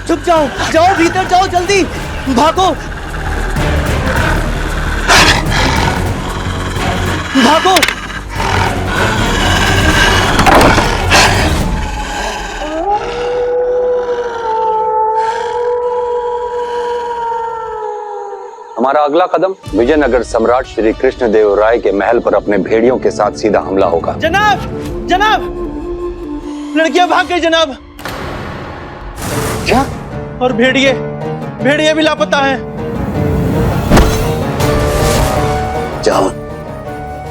छुप जाओ, जाओ भीतर जाओ, जल्दी भागो भागो। हमारा अगला कदम विजयनगर सम्राट श्री कृष्णदेव राय के महल पर अपने भेड़ियों के साथ सीधा हमला होगा। जनाब, जनाब, लड़कियां भाग गई जनाब। क्या? और भेड़िए, भेड़िए भी लापता हैं। जाओ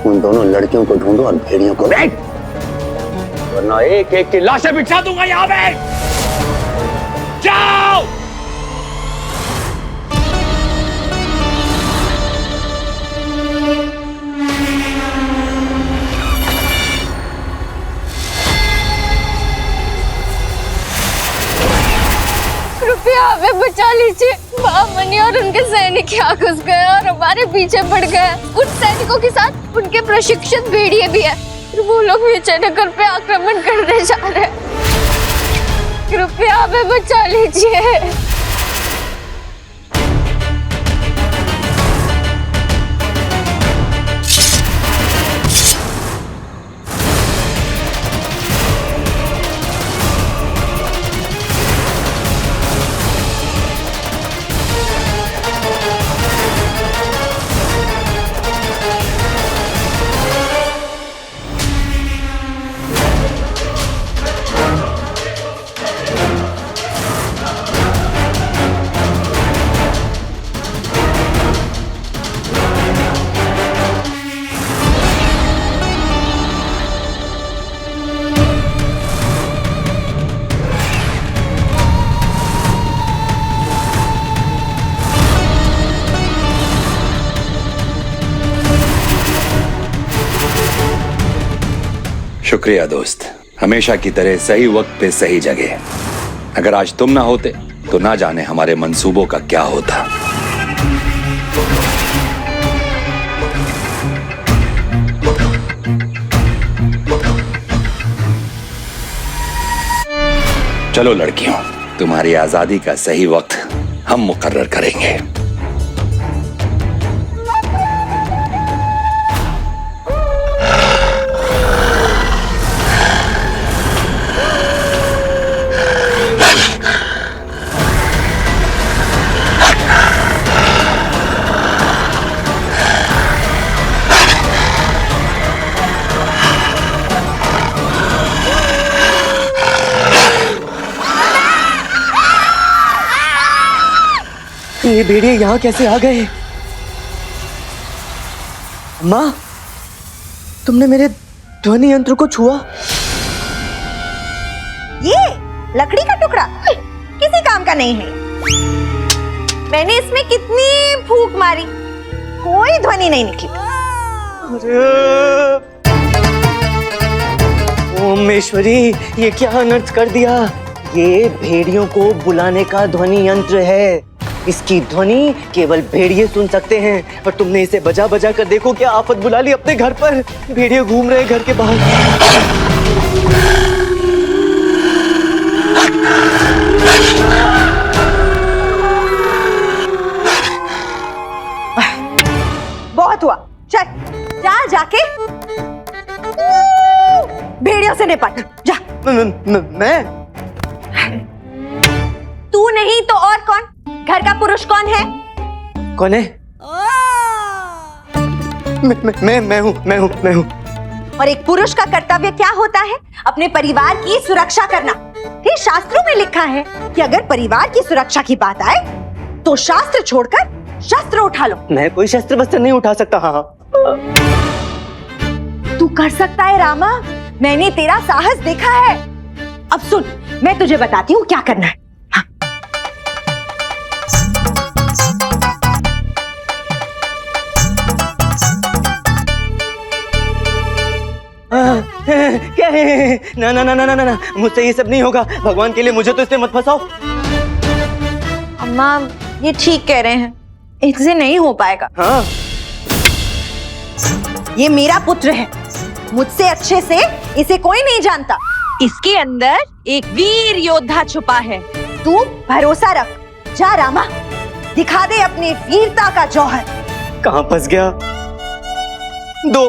उन दोनों लड़कियों को ढूंढो और भेड़ियों को वरना एक एक की लाशें बिछा दूंगा यहाँ पे। जाओ। कृपया हमें बचा लीजिए। महामुनि और उनके सैनिक यहाँ घुस गए और हमारे पीछे पड़ गए। उन सैनिकों के साथ उनके प्रशिक्षित भेड़िए भी है। वो लोग विजयनगर पे आक्रमण करने जा रहे हैं। कृपया हमें बचा लीजिए। शुक्रिया दोस्त, हमेशा की तरह सही वक्त पे सही जगह। अगर आज तुम ना होते तो ना जाने हमारे मंसूबों का क्या होता। चलो लड़कियों, तुम्हारी आजादी का सही वक्त हम मुकर्रर करेंगे। ये भेड़िए यहाँ कैसे आ गए? माँ, तुमने मेरे ध्वनि यंत्र को छुआ? ये लकड़ी का टुकड़ा किसी काम का नहीं है। मैंने इसमें कितनी फूंक मारी, कोई ध्वनि नहीं निकली। ओमेश्वरी, ये क्या अनर्थ कर दिया? ये भेड़ियों को बुलाने का ध्वनि यंत्र है। इसकी ध्वनि केवल भेड़िए सुन सकते हैं। और तुमने इसे बजा बजा कर देखो क्या आफत बुला ली अपने घर पर। भेड़िए घूम रहे घर के बाहर। बहुत हुआ, चल जा, जाके भेड़ियों से निपट जा। मैं? तू नहीं तो और कौन? घर का पुरुष कौन है? कौन है? मैं हूँ। और एक पुरुष का कर्तव्य क्या होता है? अपने परिवार की सुरक्षा करना। फिर शास्त्रों में लिखा है कि अगर परिवार की सुरक्षा की बात आए तो शास्त्र छोड़कर शस्त्र उठा लो। मैं कोई शस्त्र वस्त्र नहीं उठा सकता। हाँ, तू कर सकता है रामा, मैंने तेरा साहस देखा है। अब सुन, मैं तुझे बताती हूँ क्या करना है। क्या है? ना ना ना ना ना ना, मुझसे ये सब नहीं होगा। भगवान के लिए मुझे तो इसमें मत फंसाओ। अम्मा, ये ठीक कह रहे हैं, इससे नहीं हो पाएगा। हाँ, ये मेरा पुत्र है, मुझसे अच्छे से इसे कोई नहीं जानता। इसके अंदर एक वीर योद्धा छुपा है। तू भरोसा रख। जा रामा, दिखा दे अपनी वीरता का जौहर। कहां फंस गया? दो।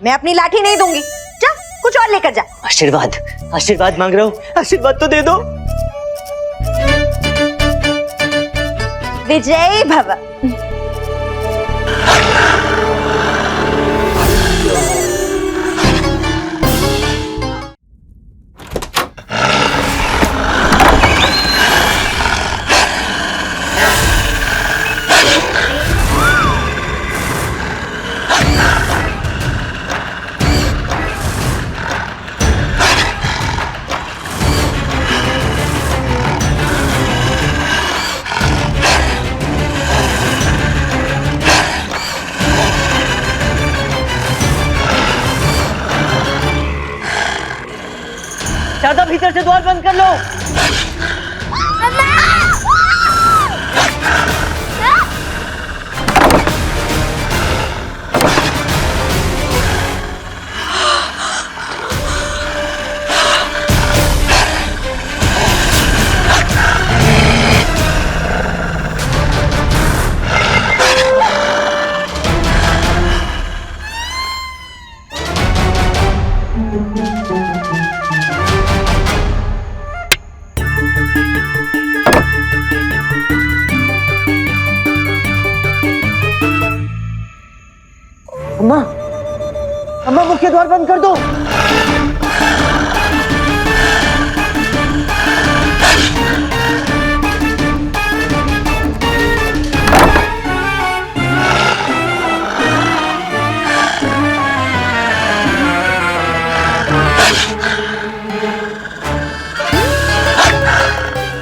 मैं अपनी लाठी नहीं दूंगी। जा कुछ और लेकर जा। आशीर्वाद, आशीर्वाद मांग रहा हूँ, आशीर्वाद तो दे दो। विजयी भव। शारदा, भीतर से द्वार बंद कर लो। अम्मा, अम्मा मुख्य द्वार बंद कर दो।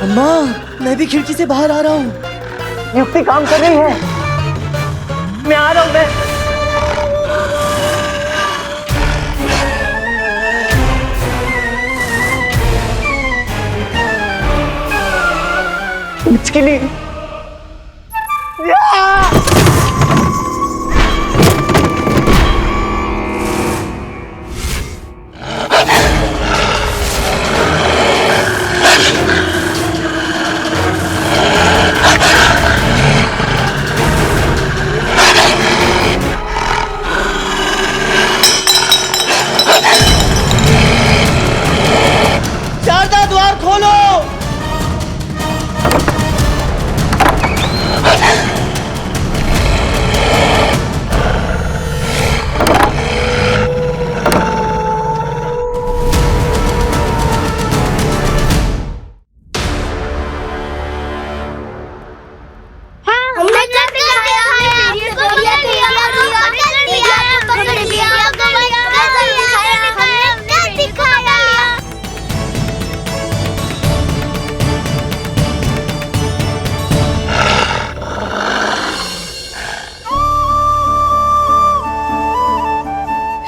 अम्मा, मैं भी खिड़की से बाहर आ रहा हूँ। युक्ति काम कर रही है। मैं आ रहा हूँ। मैं के लिए शारदा, द्वार खोलो।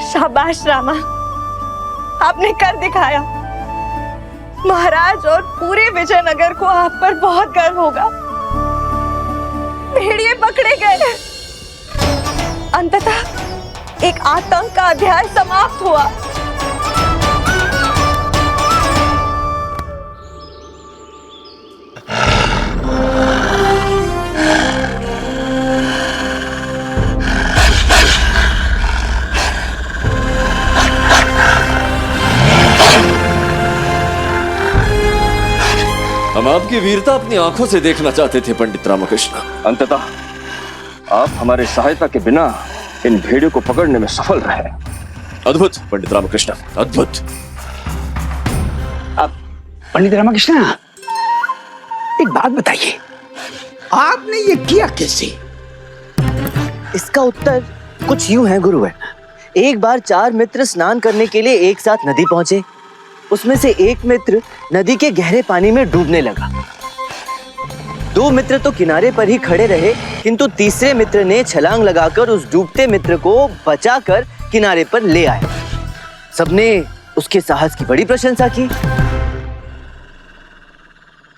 शाबाश रामा, आपने कर दिखाया। महाराज और पूरे विजयनगर को आप पर बहुत गर्व होगा। भेड़िए पकड़े गए। अंततः एक आतंक का अध्याय समाप्त हुआ। हम आपकी वीरता अपनी आंखों से देखना चाहते थे पंडित रामकृष्ण। अंततः आप हमारे सहायता के बिना इन भेड़ियों को पकड़ने में सफल रहे। अद्भुत पंडित रामकृष्ण, अद्भुत। अब पंडित रामकृष्ण, एक बात बताइए, आपने ये किया कैसे? इसका उत्तर कुछ यूं है गुरुवर। एक बार 4 मित्र स्नान करने के लिए एक साथ नदी पहुंचे। उसमें से एक मित्र नदी के गहरे पानी में डूबने लगा। 2 मित्र तो किनारे पर ही खड़े रहे, किंतु तीसरे मित्र ने छलांग लगाकर उस डूबते मित्र को बचाकर किनारे पर ले आया। सबने उसके साहस की बड़ी प्रशंसा की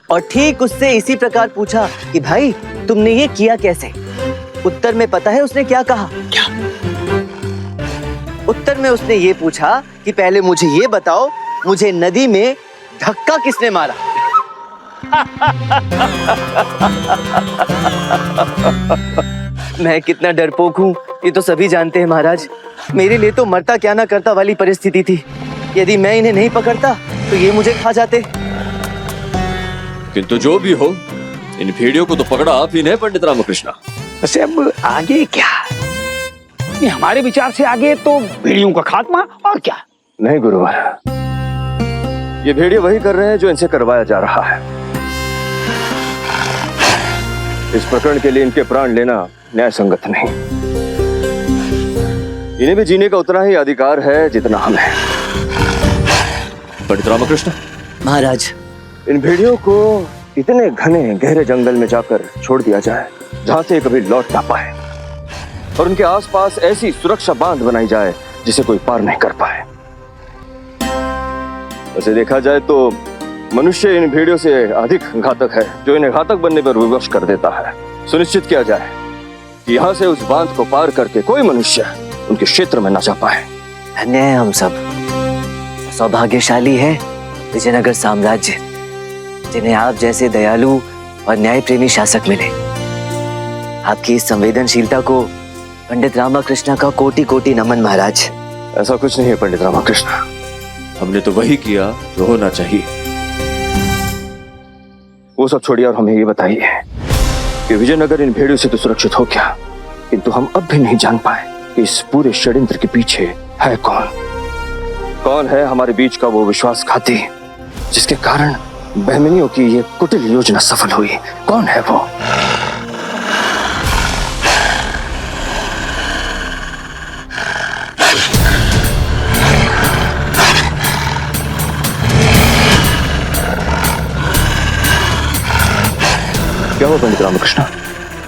और ठीक उससे इसी प्रकार पूछा कि भाई, तुमने ये किया कैसे? उत्तर में पता है उसने क्या कहा? क्या? उत्तर में उसने ये पूछा कि पहले मुझे ये बताओ, मुझे नदी में धक्का किसने मारा? मैं कितना डरपोक हूँ ये तो सभी जानते हैं महाराज। मेरे लिए तो मरता क्या ना करता वाली परिस्थिति थी। यदि मैं इन्हें नहीं पकड़ता तो ये मुझे खा जाते। किंतु जो भी हो, इन भेड़ियों को तो पकड़ा आप ही ने पंडित रामकृष्ण। वैसे अब आगे क्या? ये हमारे विचार से आगे तो भेड़ियों का खात्मा और क्या। नहीं गुरुवर, ये भेड़िए वही कर रहे हैं जो इनसे करवाया जा रहा है। इस प्रकरण के लिए इनके प्राण लेना न्याय संगत नहीं। इन्हें भी जीने का उतना ही अधिकार है जितना हमें। पंडित रामकृष्ण, महाराज, इन भेड़ियों को इतने घने गहरे जंगल में जाकर छोड़ दिया जाए जहां से कभी लौट ना पाए, और उनके आसपास ऐसी सुरक्षा बांध बनाई जाए जिसे कोई पार नहीं कर पाए। वैसे देखा जाए तो मनुष्य इन भेड़ियों से अधिक घातक है, जो इन्हें घातक बनने पर विवश कर देता है। सुनिश्चित किया जाए कि यहाँ से उस बांध को पार करके कोई मनुष्य उनके क्षेत्र में न जा पाए। धन्य है हम सब, सौभाग्यशाली है विजयनगर साम्राज्य, जिन्हें आप जैसे दयालु और न्याय प्रेमी शासक मिले। आपकी इस संवेदनशीलता को पंडित रामकृष्ण का कोटि कोटि नमन महाराज। ऐसा कुछ नहीं है पंडित रामकृष्ण, हमने तो वही किया जो होना चाहिए। वो सब छोड़िए और हमें ये बताइए कि विजयनगर इन भेड़ियों से तो सुरक्षित हो गया, किंतु हम अब भी नहीं जान पाए कि इस पूरे षड्यंत्र के पीछे है कौन। कौन है हमारे बीच का वो विश्वासघाती जिसके कारण बहमनियों की ये कुटिल योजना सफल हुई? कौन है वो? क्या हुआ पंडित रामकृष्ण?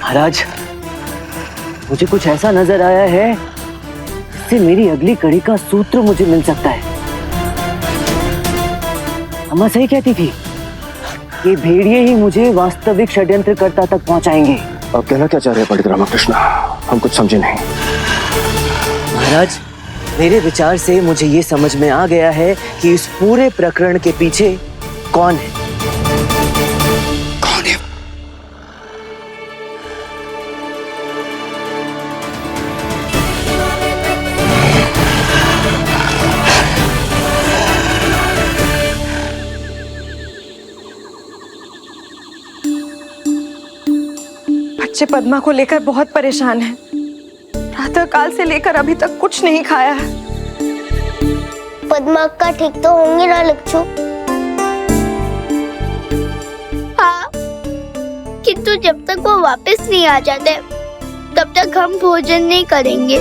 महाराज, मुझे कुछ ऐसा नजर आया है जिससे मेरी अगली कड़ी का सूत्र मुझे मिल सकता है। अम्मा सही कहती थी, ये भेड़िए ही मुझे वास्तविक षड्यंत्रकर्ता तक पहुंचाएंगे। आप कहना क्या चाह रहे हैं पंडित रामकृष्ण? हम कुछ समझे नहीं। महाराज, मेरे विचार से मुझे ये समझ में आ गया है कि इस पूरे प्रकरण के पीछे कौन है। कौन है? बच्चे पद्मा को लेकर बहुत परेशान हैं। प्रातः काल से लेकर अभी तक कुछ नहीं खाया है। पद्मा का ठीक तो होंगे ना लक्ष्मू? हाँ, किंतु जब तक वो वापस नहीं आ जाते तब तक हम भोजन नहीं करेंगे।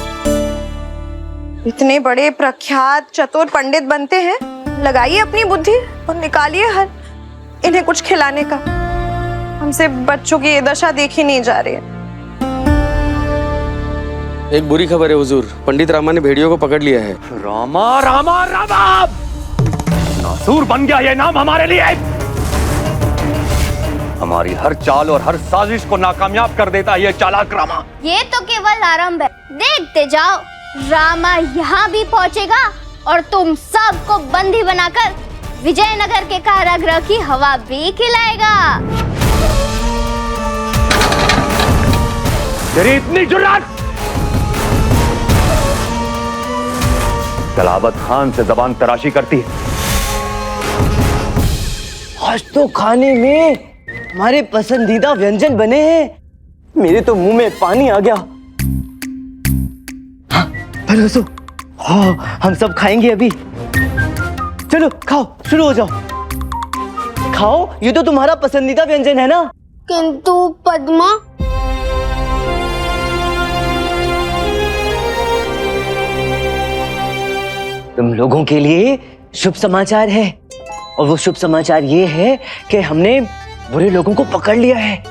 इतने बड़े प्रख्यात चतुर पंडित बनते हैं, लगाइए अपनी बुद्धि और निकालिए हल इन्हें कुछ खिलाने का। हमसे बच्चों की ये दशा देखी नहीं जा रही है। एक बुरी खबर है हुजूर, पंडित रामा ने भेड़ियों को पकड़ लिया है। रामा रामा रामा, नासूर बन गया ये नाम हमारे लिए। हमारी हर चाल और हर साजिश को नाकामयाब कर देता है ये चालाक रामा। ये तो केवल आरंभ है, देखते जाओ। रामा यहाँ भी पहुँचेगा और तुम सबको बंदी बनाकर विजयनगर के कारागृह की हवा भी खिलाएगा। तेरी इतनी जुर्रत! कलावत खान से जबान तराशी करती है। आज तो खाने में हमारे पसंदीदा व्यंजन बने हैं। मेरे तो मुंह में पानी आ गया। हाँ, परोसो। हाँ, हम सब खाएंगे अभी। चलो खाओ, शुरू हो जाओ। खाओ, ये तो तुम्हारा पसंदीदा व्यंजन है ना। किंतु पद्मा, तुम लोगों के लिए शुभ समाचार है, और वो शुभ समाचार ये है कि हमने बुरे लोगों को पकड़ लिया है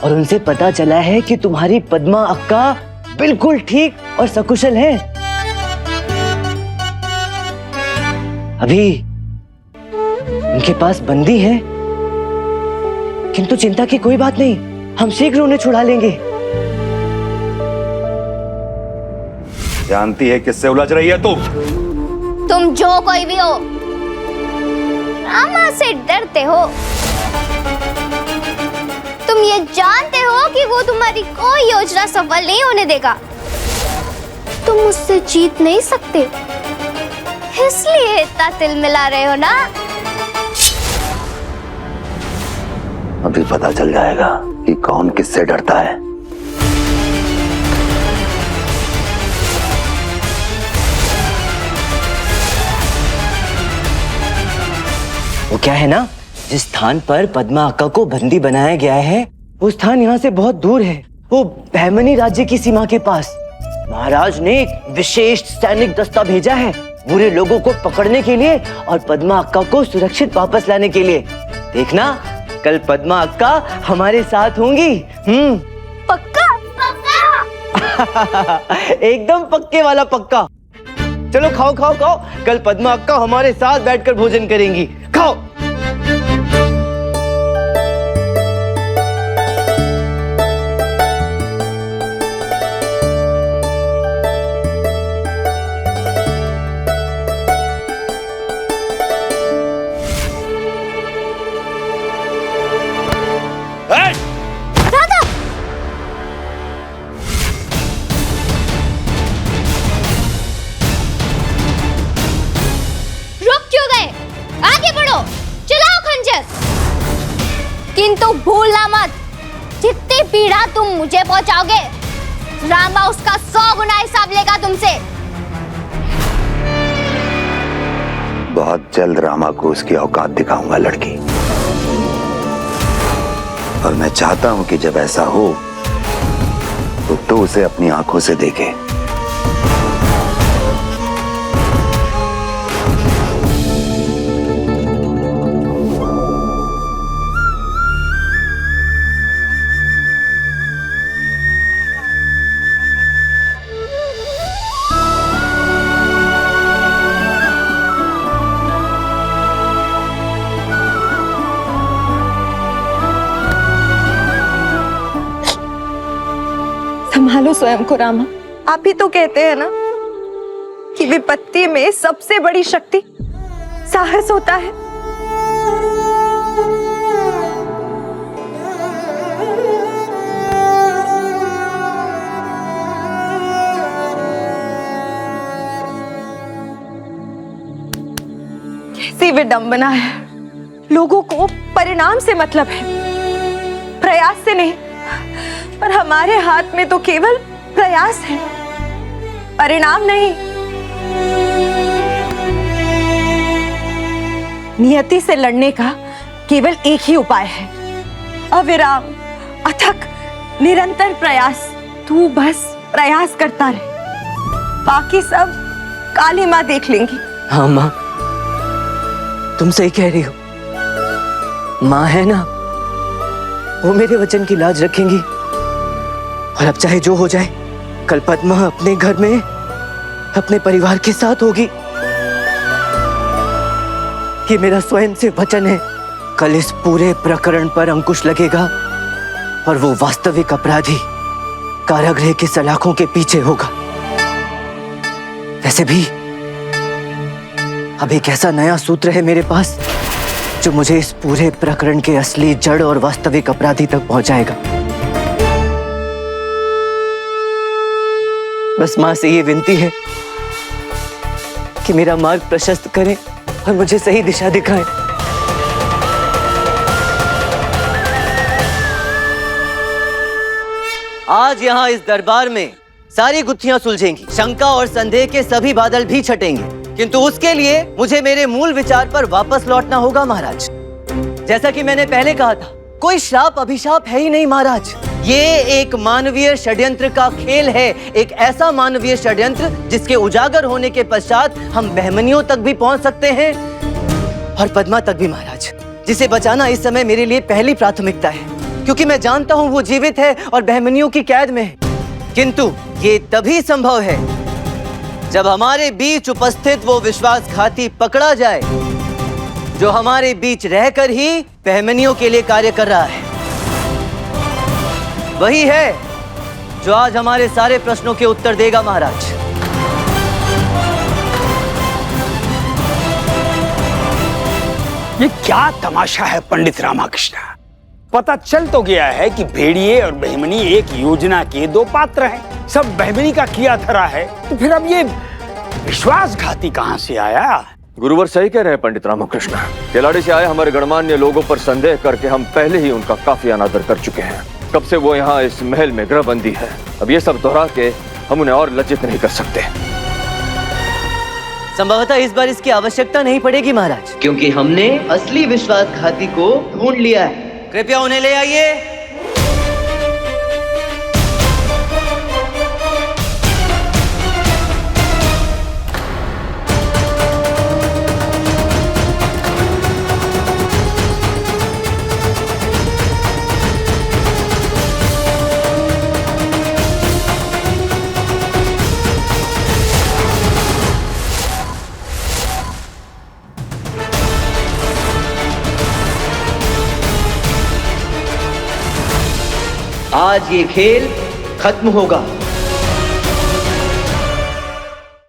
और उनसे पता चला है कि तुम्हारी पद्मा अक्का बिल्कुल ठीक और सकुशल है। अभी उनके पास बंदी है, किंतु चिंता की कोई बात नहीं, हम शीघ्र उन्हें छुड़ा लेंगे। जानती है किससे उलझ रही है तू? तुम जो कोई भी हो, रामा से डरते हो। ये जानते हो कि वो तुम्हारी कोई योजना सफल नहीं होने देगा। तुम मुझसे जीत नहीं सकते, इसलिए इतना तिल मिला रहे हो ना। अभी पता चल जाएगा कि कौन किससे डरता है। वो क्या है ना, जिस स्थान पर पद्मा अक्का को बंदी बनाया गया है वो स्थान यहाँ से बहुत दूर है। वो बहमनी राज्य की सीमा के पास। महाराज ने एक विशेष सैनिक दस्ता भेजा है बुरे लोगों को पकड़ने के लिए और पद्मा अक्का को सुरक्षित वापस लाने के लिए। देखना कल पद्मा अक्का हमारे साथ होंगी। पक्का? पक्का। एकदम पक्के वाला पक्का। चलो खाओ खाओ खाओ, कल पद्मा अक्का हमारे साथ बैठकर भोजन करेंगी। खाओ। किंतु भूलना मत, जितनी पीड़ा तुम मुझे पहुंचाओगे रामा उसका 100 गुना हिसाब लेगा तुमसे। बहुत जल्द रामा को उसकी औकात दिखाऊंगा लड़की, और मैं चाहता हूं कि जब ऐसा हो तो उसे अपनी आंखों से देखे। संभालो स्वयं को रामा। आप ही तो कहते हैं ना कि विपत्ति में सबसे बड़ी शक्ति साहस होता है। कैसी विडंबना है। लोगों को परिणाम से मतलब है, प्रयास से नहीं। पर हमारे हाथ में तो केवल प्रयास है, परिणाम नहीं। नियति से लड़ने का केवल एक ही उपाय है, अविराम अथक निरंतर प्रयास। तू बस प्रयास करता रहे, बाकी सब काली माँ देख लेंगी। हाँ माँ, तुम सही कह रही हो। माँ है ना, वो मेरे वचन की लाज रखेंगी। और अब चाहे जो हो जाए, कल पद्मा अपने घर में अपने परिवार के साथ होगी। ये मेरा स्वयं से वचन है। कल इस पूरे प्रकरण पर अंकुश लगेगा और वो वास्तविक अपराधी कारागृह के सलाखों के पीछे होगा। वैसे भी अब एक ऐसा नया सूत्र है मेरे पास जो मुझे इस पूरे प्रकरण के असली जड़ और वास्तविक अपराधी तक पहुंचाएगा। बस मां से ये विनती है कि मेरा मार्ग प्रशस्त करें और मुझे सही दिशा दिखाएं। आज यहाँ इस दरबार में सारी गुत्थियां सुलझेंगी, शंका और संदेह के सभी बादल भी छटेंगे। किंतु उसके लिए मुझे मेरे मूल विचार पर वापस लौटना होगा महाराज। जैसा कि मैंने पहले कहा था, कोई श्राप अभिशाप है ही नहीं महाराज। ये एक मानवीय षड्यंत्र का खेल है, एक ऐसा मानवीय षड्यंत्र जिसके उजागर होने के पश्चात हम बहमनियों तक भी पहुंच सकते हैं और पद्मा तक भी महाराज, जिसे बचाना इस समय मेरे लिए पहली प्राथमिकता है, क्योंकि मैं जानता हूं वो जीवित है और बहमनियों की कैद में है। किंतु ये तभी संभव है जब हमारे बीच उपस्थित वो विश्वासघाती पकड़ा जाए जो हमारे बीच रहकर ही बहमनियों के लिए कार्य कर रहा है। वही है जो आज हमारे सारे प्रश्नों के उत्तर देगा महाराज। ये क्या तमाशा है पंडित रामाकृष्ण? पता चल तो गया है कि भेड़िए और बहमनी एक योजना के दो पात्र हैं। सब बहमनी का किया धरा है, तो फिर अब ये विश्वासघाती कहां से आया? गुरुवर सही कह रहे हैं पंडित रामकृष्ण। खिलाड़ी से आए हमारे गणमान्य लोगों पर संदेह करके हम पहले ही उनका काफी अनादर कर चुके हैं। कब से वो यहाँ इस महल में गृहबंदी है। अब ये सब दोहरा के हम उन्हें और लज्जित नहीं कर सकते। संभवतः इस बार इसकी आवश्यकता नहीं पड़ेगी महाराज, क्योंकि हमने असली विश्वासघाती को ढूंढ लिया है। कृपया उन्हें ले आइए। आज ये खेल खत्म होगा।